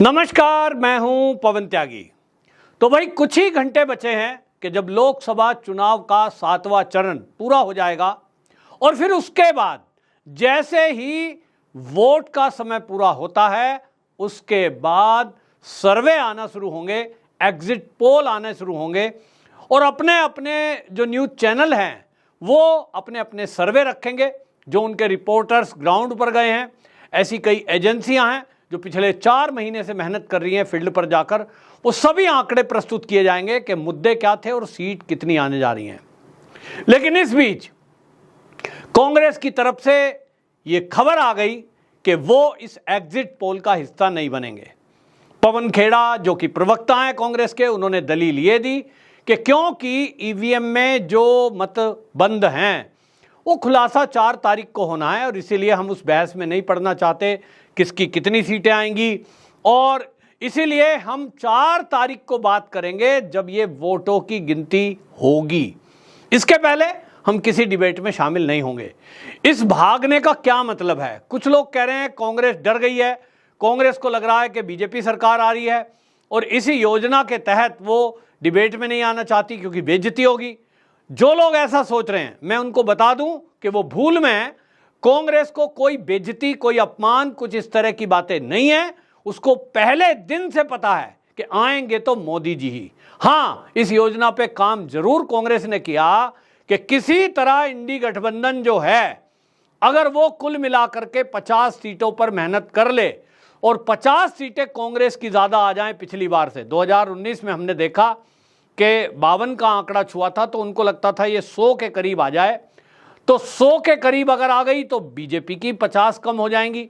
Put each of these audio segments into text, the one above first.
नमस्कार, मैं हूं पवन त्यागी। तो भाई कुछ ही घंटे बचे हैं कि जब लोकसभा चुनाव का 7वां चरण पूरा हो जाएगा और फिर उसके बाद जैसे ही वोट का समय पूरा होता है उसके बाद सर्वे आना शुरू होंगे, एग्जिट पोल आने शुरू होंगे और अपने अपने जो न्यूज़ चैनल हैं वो अपने अपने सर्वे रखेंगे। जो उनके रिपोर्टर्स ग्राउंड पर गए हैं, ऐसी कई एजेंसियां हैं जो पिछले 4 महीने से मेहनत कर रही हैं फील्ड पर जाकर, वो सभी आंकड़े प्रस्तुत किए जाएंगे कि मुद्दे क्या थे और सीट कितनी आने जा रही हैं। लेकिन इस बीच कांग्रेस की तरफ से ये खबर आ गई कि वो इस एग्जिट पोल का हिस्सा नहीं बनेंगे। पवन खेड़ा जो कि प्रवक्ता हैं कांग्रेस के, उन्होंने दलील ये दी कि क्योंकि ईवीएम में जो मत बंद हैं वो खुलासा 4 तारीख को होना है और इसीलिए हम उस बहस में नहीं पड़ना चाहते किसकी कितनी सीटें आएंगी, और इसीलिए हम 4 तारीख को बात करेंगे जब ये वोटों की गिनती होगी। इसके पहले हम किसी डिबेट में शामिल नहीं होंगे। इस भागने का क्या मतलब है? कुछ लोग कह रहे हैं कांग्रेस डर गई है, कांग्रेस को लग रहा है कि बीजेपी सरकार आ रही है और इसी योजना के तहत वो डिबेट में नहीं आना चाहती क्योंकि बेइज्जती होगी। जो लोग ऐसा सोच रहे हैं मैं उनको बता दूं कि वो भूल में है। कांग्रेस को कोई बेइज्जती, कोई अपमान, कुछ इस तरह की बातें नहीं है। उसको पहले दिन से पता है कि आएंगे तो मोदी जी ही। हां, इस योजना पे काम जरूर कांग्रेस ने किया कि किसी तरह इंडी गठबंधन जो है अगर वो कुल मिलाकर के 50 सीटों पर मेहनत कर ले और 50 सीटें कांग्रेस की ज्यादा आ जाएं पिछली बार से। 2019 में हमने देखा कि 52 का आंकड़ा छुआ था तो उनको लगता था ये 100 के करीब आ जाए, तो 100 के करीब अगर आ गई तो बीजेपी की 50 कम हो जाएंगी,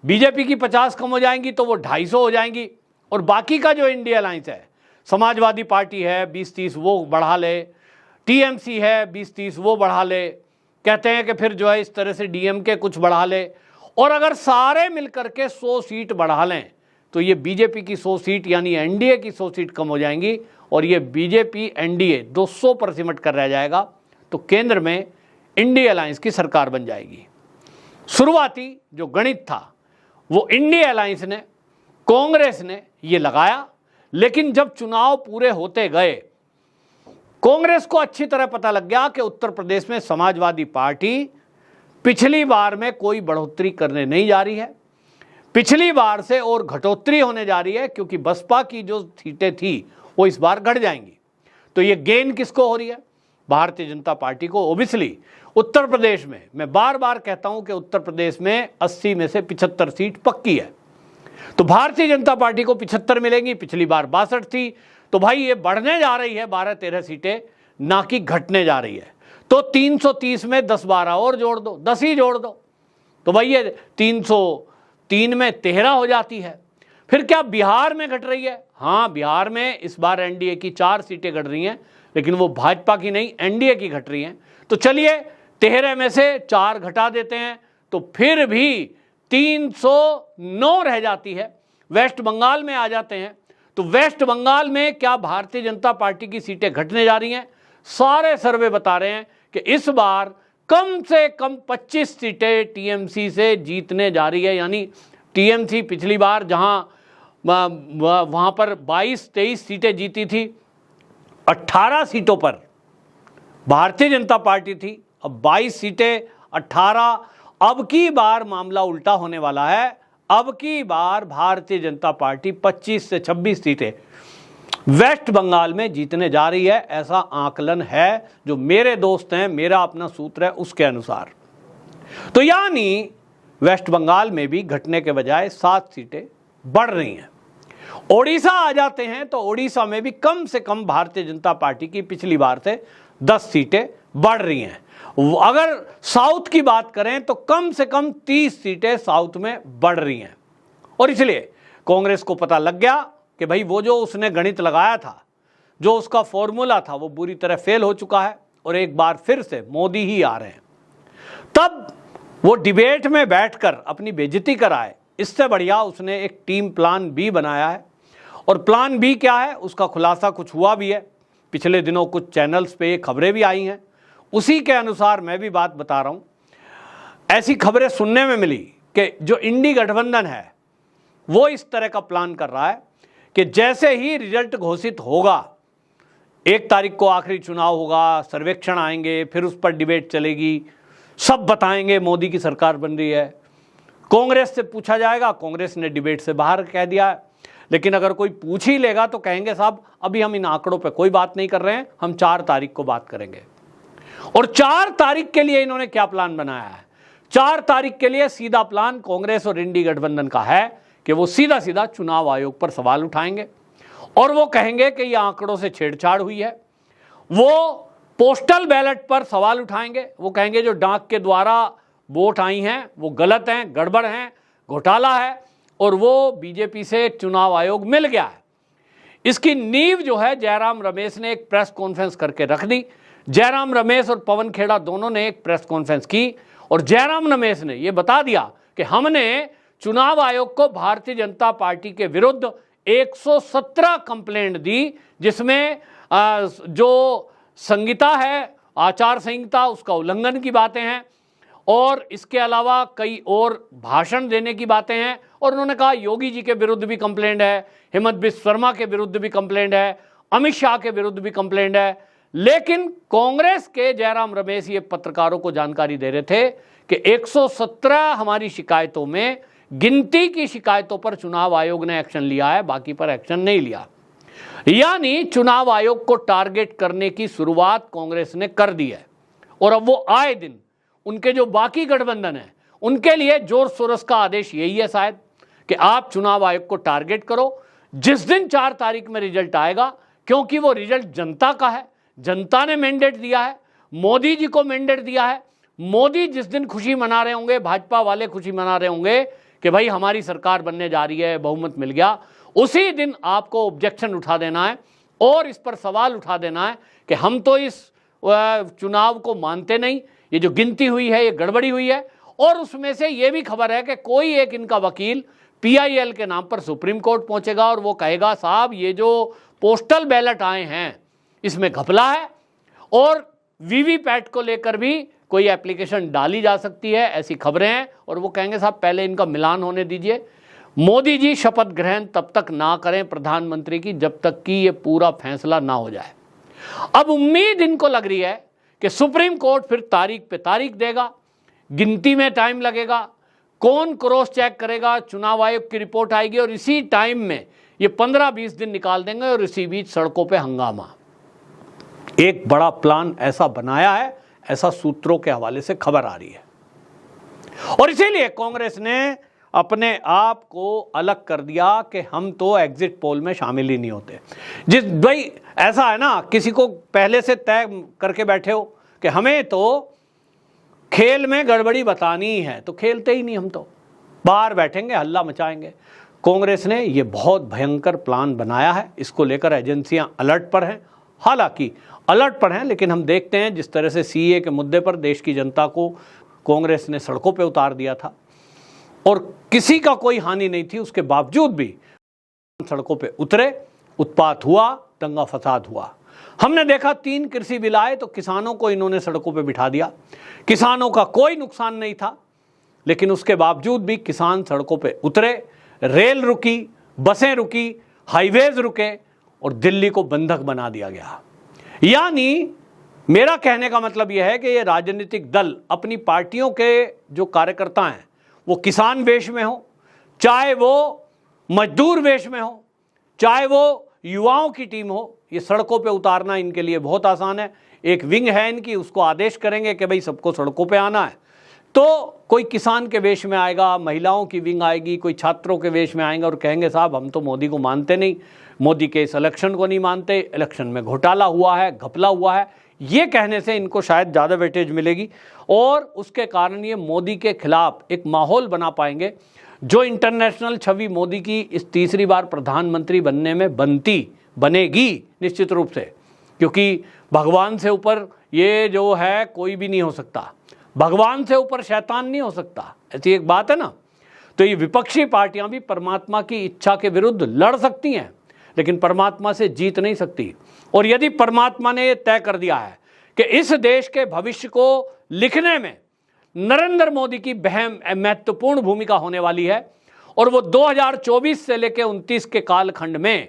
बीजेपी की 50 कम हो जाएंगी तो वो 250 हो जाएंगी और बाकी का जो इंडिया अलायंस है, समाजवादी पार्टी है 20-30 वो बढ़ा ले, टीएमसी है 20-30 वो बढ़ा ले, कहते हैं कि फिर जो है इस तरह से डीएमके कुछ बढ़ा ले, और अगर सारे मिलकर के 100 सीट बढ़ा लें तो ये बीजेपी की 100 सीट यानी एनडीए की 100 सीट कम हो जाएंगी और ये बीजेपी एनडीए 200 पर सिमट कर रह जाएगा। तो केंद्र में इंडिया अलायंस की सरकार बन जाएगी। शुरुआती जो गणित था वो इंडिया अलायंस ने, कांग्रेस ने ये लगाया, लेकिन जब चुनाव पूरे होते गए कांग्रेस को अच्छी तरह पता लग गया कि उत्तर प्रदेश में समाजवादी पार्टी पिछली बार में कोई बढ़ोतरी करने नहीं जा रही है, पिछली बार से और घटोतरी होने जा रही है क्योंकि बसपा की जो सीटें थी वो इस बार घट जाएंगी। तो ये गेन किसको हो रही है? भारतीय जनता पार्टी को। ओबियसली उत्तर प्रदेश में, मैं बार बार कहता हूं कि उत्तर प्रदेश में 80 में से 75 सीट पक्की है, तो भारतीय जनता पार्टी को 75 मिलेंगी। पिछली बार 62 थी, तो भाई ये बढ़ने जा रही है 12-13 सीटें, ना कि घटने जा रही है। तो 330 में 10-12 और जोड़ दो, 10 ही जोड़ दो, तो भाई ये 303 में 13 हो जाती है। फिर क्या बिहार में घट रही है? हाँ, बिहार में इस बार एनडीए की 4 सीटें घट रही हैं, लेकिन वो भाजपा की नहीं एनडीए की घट रही हैं। तो चलिए 13 में से 4 घटा देते हैं तो फिर भी 309 रह जाती है। वेस्ट बंगाल में आ जाते हैं तो वेस्ट बंगाल में क्या भारतीय जनता पार्टी की सीटें घटने जा रही हैं? सारे सर्वे बता रहे हैं कि इस बार कम से कम 25 सीटें टीएमसी से जीतने जा रही है। यानी टीएमसी पिछली बार जहां वहां पर 22-23 सीटें जीती थी, 18 सीटों पर भारतीय जनता पार्टी थी, अब 22 सीटें 18। अब की बार मामला उल्टा होने वाला है। अब की बार भारतीय जनता पार्टी 25 से 26 सीटें वेस्ट बंगाल में जीतने जा रही है, ऐसा आकलन है जो मेरे दोस्त हैं, मेरा अपना सूत्र है उसके अनुसार। तो यानी वेस्ट बंगाल में भी घटने के बजाय 7 सीटें बढ़ रही हैं। ओडिशा आ जाते हैं तो ओडिशा में भी कम से कम भारतीय जनता पार्टी की पिछली बार से 10 सीटें बढ़ रही हैं। अगर साउथ की बात करें तो कम से कम 30 सीटें साउथ में बढ़ रही हैं। और इसलिए कांग्रेस को पता लग गया कि भाई वो जो उसने गणित लगाया था, जो उसका फॉर्मूला था, वो बुरी तरह फेल हो चुका है और एक बार फिर से मोदी ही आ रहे हैं। तब वो डिबेट में बैठकर अपनी बेइज्जती कराए, इससे बढ़िया उसने एक टीम प्लान बी बनाया है। और प्लान बी क्या है उसका खुलासा कुछ हुआ भी है, पिछले दिनों कुछ चैनल्स पे खबरें भी आई हैं, उसी के अनुसार मैं भी बात बता रहा हूं। ऐसी खबरें सुनने में मिली कि जो इंडी गठबंधन है वो इस तरह का प्लान कर रहा है कि जैसे ही रिजल्ट घोषित होगा, 1 तारीख को आखिरी चुनाव होगा, सर्वेक्षण आएंगे, फिर उस पर डिबेट चलेगी, सब बताएंगे मोदी की सरकार बन रही है। कांग्रेस से पूछा जाएगा, कांग्रेस ने डिबेट से बाहर कह दिया है, लेकिन अगर कोई पूछ ही लेगा तो कहेंगे साहब अभी हम इन आंकड़ों पे कोई बात नहीं कर रहे हैं, हम 4 तारीख को बात करेंगे। और 4 तारीख के लिए इन्होंने क्या प्लान बनाया है? 4 तारीख के लिए सीधा प्लान कांग्रेस और इंडी गठबंधन का है कि वो सीधा सीधा चुनाव आयोग पर सवाल उठाएंगे और वो कहेंगे कि ये आंकड़ों से छेड़छाड़ हुई है। वो पोस्टल बैलेट पर सवाल उठाएंगे, वो कहेंगे जो डाक के द्वारा वोट आई हैं वो गलत हैं, गड़बड़ हैं, घोटाला है, और वो बीजेपी से चुनाव आयोग मिल गया है। इसकी नींव जो है जयराम रमेश ने एक प्रेस कॉन्फ्रेंस करके रख दी। जयराम रमेश और पवन खेड़ा दोनों ने एक प्रेस कॉन्फ्रेंस की और जयराम रमेश ने यह बता दिया कि हमने चुनाव आयोग को भारतीय जनता पार्टी के विरुद्ध 117 कंप्लेंट दी, जिसमें जो संहिता है, आचार संहिता, उसका उल्लंघन की बातें हैं और इसके अलावा कई और भाषण देने की बातें हैं। और उन्होंने कहा योगी जी के विरुद्ध भी कंप्लेंट है, हेमंत बिश्व शर्मा के विरुद्ध भी कंप्लेंट है, अमित शाह के विरुद्ध भी कंप्लेंट है। लेकिन कांग्रेस के जयराम रमेश ये पत्रकारों को जानकारी दे रहे थे कि 117 हमारी शिकायतों में गिनती की शिकायतों पर चुनाव आयोग ने एक्शन लिया है, बाकी पर एक्शन नहीं लिया। यानी चुनाव आयोग को टारगेट करने की शुरुआत कांग्रेस ने कर दी है और अब वो आए दिन उनके जो बाकी गठबंधन है उनके लिए जोर शोरस का आदेश यही है शायद कि आप चुनाव आयोग को टारगेट करो जिस दिन 4 तारीख में रिजल्ट आएगा, क्योंकि वो रिजल्ट जनता का है, जनता ने मैंडेट दिया है, मोदी जी को मैंडेट दिया है। मोदी जिस दिन खुशी मना रहे होंगे, भाजपा वाले खुशी मना रहे होंगे कि भाई हमारी सरकार बनने जा रही है, बहुमत मिल गया, उसी दिन आपको ऑब्जेक्शन उठा देना है और इस पर सवाल उठा देना है कि हम तो इस चुनाव को मानते नहीं, ये जो गिनती हुई है ये गड़बड़ी हुई है। और उसमें से ये भी खबर है कि कोई एक इनका वकील PIL के नाम पर सुप्रीम कोर्ट पहुंचेगा और वो कहेगा साहब ये जो पोस्टल बैलेट आए हैं इसमें घपला है और वीवीपैट को लेकर भी कोई एप्लीकेशन डाली जा सकती है, ऐसी खबरें हैं। और वो कहेंगे साहब पहले इनका मिलान होने दीजिए। मोदी जी शपथ ग्रहण तब तक ना करें प्रधानमंत्री की जब तक कि ये पूरा फैसला ना हो जाए। अब उम्मीद इनको लग रही है कि सुप्रीम कोर्ट फिर तारीख पे तारीख देगा, गिनती में टाइम लगेगा, कौन क्रॉस चेक करेगा, चुनाव आयोग की रिपोर्ट आएगी और इसी टाइम में ये 15-20 दिन निकाल देंगे और इसी बीच सड़कों पे हंगामा। एक बड़ा प्लान ऐसा बनाया है, ऐसा सूत्रों के हवाले से खबर आ रही है। और इसीलिए कांग्रेस ने अपने आप को अलग कर दिया कि हम तो एग्जिट पोल में शामिल ही नहीं होते। जिस भाई ऐसा है ना, किसी को पहले से तय करके बैठे हो कि हमें तो खेल में गड़बड़ी बतानी है, तो खेलते ही नहीं, हम तो बाहर बैठेंगे, हल्ला मचाएंगे। कांग्रेस ने ये बहुत भयंकर प्लान बनाया है, इसको लेकर एजेंसियां अलर्ट पर हैं। हालांकि अलर्ट पर हैं, लेकिन हम देखते हैं जिस तरह से CA के मुद्दे पर देश की जनता को कांग्रेस ने सड़कों पर उतार दिया था और किसी का कोई हानि नहीं थी, उसके बावजूद भी सड़कों पे उतरे, उत्पात हुआ, दंगा फसाद हुआ। हमने देखा 3 कृषि बिल आए तो किसानों को इन्होंने सड़कों पे बिठा दिया। किसानों का कोई नुकसान नहीं था, लेकिन उसके बावजूद भी किसान सड़कों पे उतरे, रेल रुकी, बसें रुकी, हाईवेज रुके और दिल्ली को बंधक बना दिया गया। यानी मेरा कहने का मतलब यह है कि ये राजनीतिक दल अपनी पार्टियों के जो कार्यकर्ता हैं वो किसान वेश में हो, चाहे वो मजदूर वेश में हो, चाहे वो युवाओं की टीम हो, ये सड़कों पे उतारना इनके लिए बहुत आसान है। एक विंग है इनकी, उसको आदेश करेंगे कि भाई सबको सड़कों पे आना है, तो कोई किसान के वेश में आएगा, महिलाओं की विंग आएगी, कोई छात्रों के वेश में आएंगे और कहेंगे साहब हम तो मोदी को मानते नहीं, मोदी के इस इलेक्शन को नहीं मानते, इलेक्शन में घोटाला हुआ है, घपला हुआ है। ये कहने से इनको शायद ज़्यादा वेटेज मिलेगी और उसके कारण ये मोदी के खिलाफ एक माहौल बना पाएंगे जो इंटरनेशनल छवि मोदी की इस तीसरी बार प्रधानमंत्री बनने में बनेगी निश्चित रूप से, क्योंकि भगवान से ऊपर ये जो है कोई भी नहीं हो सकता, भगवान से ऊपर शैतान नहीं हो सकता, ऐसी एक बात है ना। तो ये विपक्षी पार्टियां भी परमात्मा की इच्छा के विरुद्ध लड़ सकती हैं, लेकिन परमात्मा से जीत नहीं सकती। और यदि परमात्मा ने यह तय कर दिया है कि इस देश के भविष्य को लिखने में नरेंद्र मोदी की महत्वपूर्ण भूमिका होने वाली है और वो 2024 से लेकर 29 के कालखंड में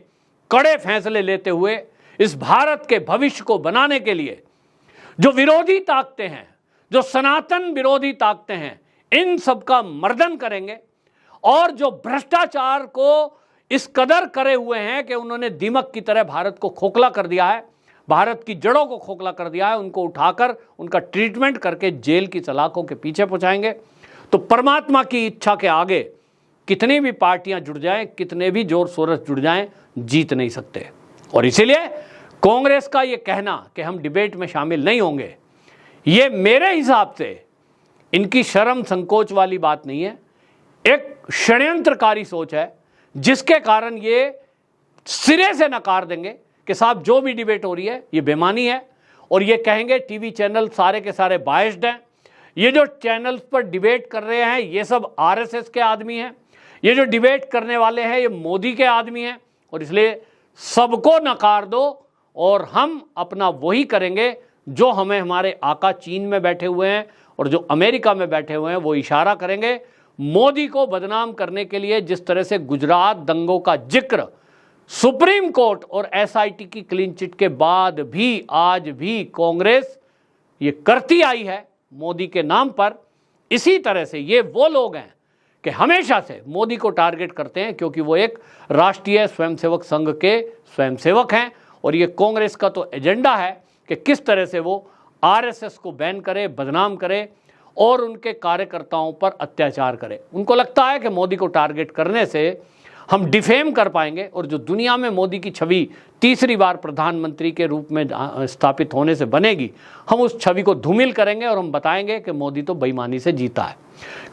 कड़े फैसले लेते हुए इस भारत के भविष्य को बनाने के लिए जो विरोधी ताकतें हैं, जो सनातन विरोधी ताकतें हैं, इन सब का मर्दन करेंगे। और जो भ्रष्टाचार को इस कदर करे हुए हैं कि उन्होंने दीमक की तरह भारत को खोखला कर दिया है, भारत की जड़ों को खोखला कर दिया है, उनको उठाकर उनका ट्रीटमेंट करके जेल की सलाखों के पीछे पहुंचाएंगे। तो परमात्मा की इच्छा के आगे कितनी भी पार्टियां जुड़ जाएं, कितने भी जोर सोरस जुड़ जाएं, जीत नहीं सकते। और इसीलिए कांग्रेस का ये कहना कि हम डिबेट में शामिल नहीं होंगे, ये मेरे हिसाब से इनकी शर्म संकोच वाली बात नहीं है, एक षड्यंत्रकारी सोच है जिसके कारण ये सिरे से नकार देंगे कि साहब जो भी डिबेट हो रही है ये बेमानी है। और ये कहेंगे टीवी चैनल सारे के सारे बायस्ड हैं, ये जो चैनल्स पर डिबेट कर रहे हैं ये सब आरएसएस के आदमी हैं, ये जो डिबेट करने वाले हैं ये मोदी के आदमी हैं, और इसलिए सबको नकार दो और हम अपना वही करेंगे जो हमें हमारे आका चीन में बैठे हुए हैं और जो अमेरिका में बैठे हुए हैं वो इशारा करेंगे। मोदी को बदनाम करने के लिए जिस तरह से गुजरात दंगों का जिक्र सुप्रीम कोर्ट और एसआईटी की क्लीन चिट के बाद भी आज भी कांग्रेस ये करती आई है मोदी के नाम पर, इसी तरह से ये वो लोग हैं कि हमेशा से मोदी को टारगेट करते हैं क्योंकि वो एक राष्ट्रीय स्वयंसेवक संघ के स्वयंसेवक हैं। और ये कांग्रेस का तो एजेंडा है कि किस तरह से वो आरएसएस को बैन करे, बदनाम करे और उनके कार्यकर्ताओं पर अत्याचार करे। उनको लगता है कि मोदी को टारगेट करने से हम डिफेम कर पाएंगे और जो दुनिया में मोदी की छवि तीसरी बार प्रधानमंत्री के रूप में स्थापित होने से बनेगी, हम उस छवि को धूमिल करेंगे और हम बताएंगे कि मोदी तो बेईमानी से जीता है।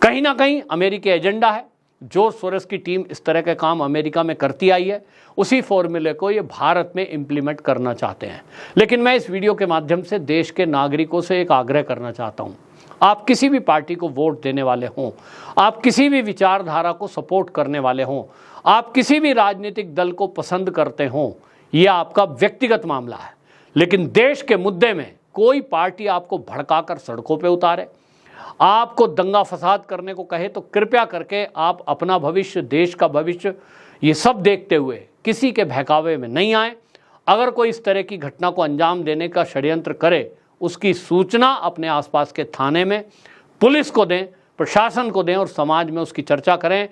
कहीं ना कहीं अमेरिकी एजेंडा है। जॉर्ज सोरोस की टीम इस तरह के काम अमेरिका में करती आई है, उसी फॉर्मूले को ये भारत में इम्प्लीमेंट करना चाहते हैं। लेकिन मैं इस वीडियो के माध्यम से देश के नागरिकों से एक आग्रह करना चाहता हूँ, आप किसी भी पार्टी को वोट देने वाले हों, आप किसी भी विचारधारा को सपोर्ट करने वाले हों, आप किसी भी राजनीतिक दल को पसंद करते हों, यह आपका व्यक्तिगत मामला है। लेकिन देश के मुद्दे में कोई पार्टी आपको भड़काकर सड़कों पे उतारे, आपको दंगा फसाद करने को कहे तो कृपया करके आप अपना भविष्य, देश का भविष्य, ये सब देखते हुए किसी के बहकावे में नहीं आए। अगर कोई इस तरह की घटना को अंजाम देने का षड्यंत्र करे, उसकी सूचना अपने आसपास के थाने में, पुलिस को दें, प्रशासन को दें और समाज में उसकी चर्चा करें।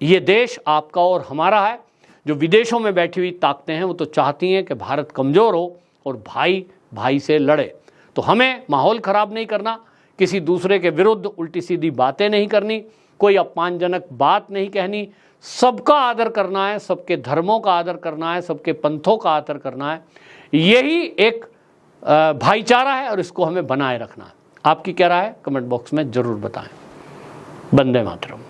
ये देश आपका और हमारा है। जो विदेशों में बैठी हुई ताकतें हैं वो तो चाहती हैं कि भारत कमज़ोर हो और भाई भाई से लड़े। तो हमें माहौल ख़राब नहीं करना, किसी दूसरे के विरुद्ध उल्टी सीधी बातें नहीं करनी, कोई अपमानजनक बात नहीं कहनी, सबका आदर करना है, सबके धर्मों का आदर करना है, सबके पंथों का आदर करना है। यही एक भाईचारा है और इसको हमें बनाए रखना है। आपकी क्या राय है? कमेंट बॉक्स में ज़रूर बताएं। वंदे मातरम।